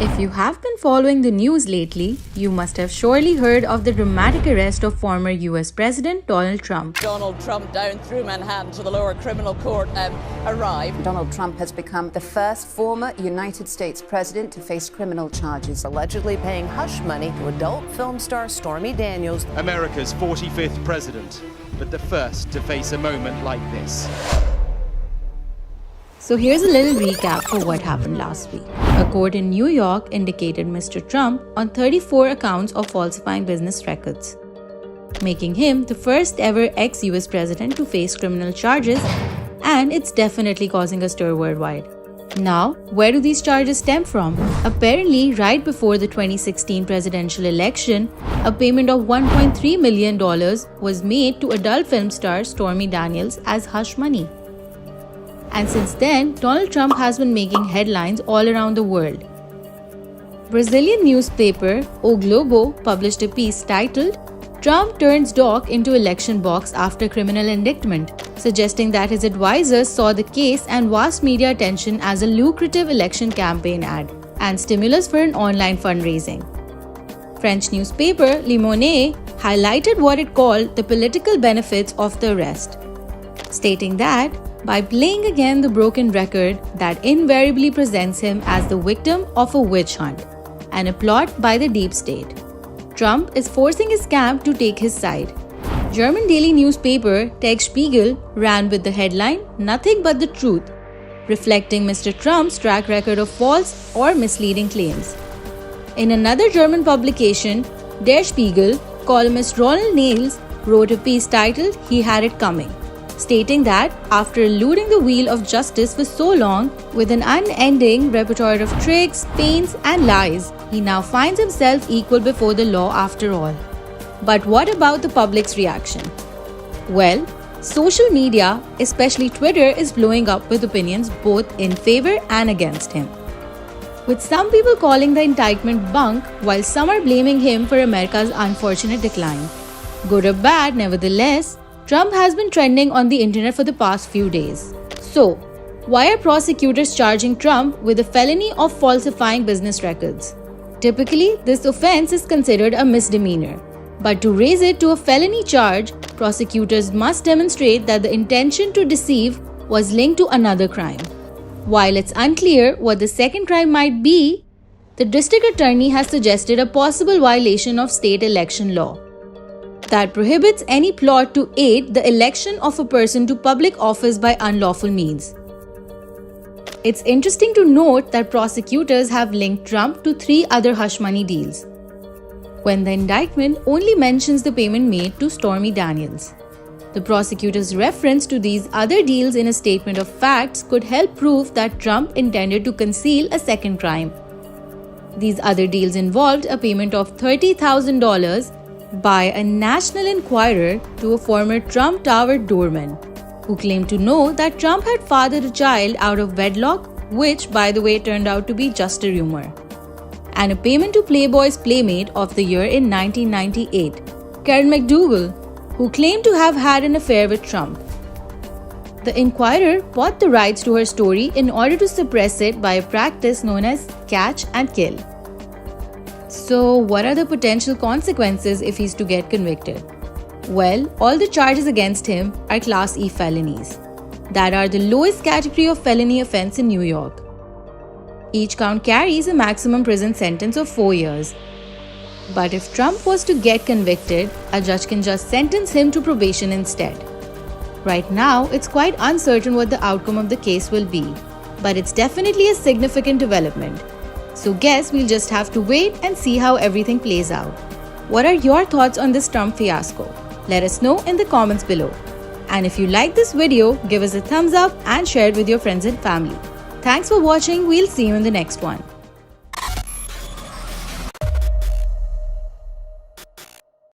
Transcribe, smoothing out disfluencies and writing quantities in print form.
If you have been following the news lately, you must have surely heard of the dramatic arrest of former US President Donald Trump. Donald Trump down through Manhattan to the lower criminal court arrived. Donald Trump has become the first former United States president to face criminal charges, allegedly paying hush money to adult film star Stormy Daniels. America's 45th president, but the first to face a moment like this. So here's a little recap for what happened last week. A court in New York indicated Mr. Trump on 34 accounts of falsifying business records, making him the first ever ex-US president to face criminal charges, and it's definitely causing a stir worldwide. Now, where do these charges stem from? Apparently, right before the 2016 presidential election, a payment of $1.3 million was made to adult film star Stormy Daniels as hush money. And since then, Donald Trump has been making headlines all around the world. Brazilian newspaper O Globo published a piece titled "Trump Turns Doc into Election Box After Criminal Indictment," suggesting that his advisors saw the case and vast media attention as a lucrative election campaign ad and stimulus for an online fundraising. French newspaper Le Monde highlighted what it called the political benefits of the arrest, stating that by playing again the broken record that invariably presents him as the victim of a witch hunt and a plot by the deep state, Trump is forcing his camp to take his side. German daily newspaper Der Spiegel ran with the headline "Nothing but the truth," reflecting Mr. Trump's track record of false or misleading claims. In another German publication, Der Spiegel, columnist Ronald Nails wrote a piece titled "He Had It Coming," stating that after eluding the wheel of justice for so long with an unending repertoire of tricks, feints, and lies, he now finds himself equal before the law after all. But what about the public's reaction? Well, social media, especially Twitter, is blowing up with opinions both in favor and against him, with some people calling the indictment bunk while some are blaming him for America's unfortunate decline. Good or bad, nevertheless, Trump has been trending on the internet for the past few days. So, why are prosecutors charging Trump with a felony of falsifying business records? Typically, this offense is considered a misdemeanor, but to raise it to a felony charge, prosecutors must demonstrate that the intention to deceive was linked to another crime. While it's unclear what the second crime might be, the district attorney has suggested a possible violation of state election law that prohibits any plot to aid the election of a person to public office by unlawful means. It's interesting to note that prosecutors have linked Trump to 3 other hush money deals, when the indictment only mentions the payment made to Stormy Daniels. The prosecutor's reference to these other deals in a statement of facts could help prove that Trump intended to conceal a second crime. These other deals involved a payment of $30,000 by a National Enquirer to a former Trump Tower doorman, who claimed to know that Trump had fathered a child out of wedlock, which, by the way, turned out to be just a rumor, and a payment to Playboy's Playmate of the Year in 1998, Karen McDougal, who claimed to have had an affair with Trump. The Enquirer bought the rights to her story in order to suppress it by a practice known as catch and kill. So, what are the potential consequences if he's to get convicted? Well, all the charges against him are Class E felonies, that are the lowest category of felony offense in New York. Each count carries a maximum prison sentence of 4 years. But if Trump was to get convicted, a judge can just sentence him to probation instead. Right now, it's quite uncertain what the outcome of the case will be, but it's definitely a significant development. So guess we'll just have to wait and see how everything plays out. What are your thoughts on this Trump fiasco? Let us know in the comments below. And if you like this video, give us a thumbs up and share it with your friends and family. Thanks for watching. We'll see you in the next one.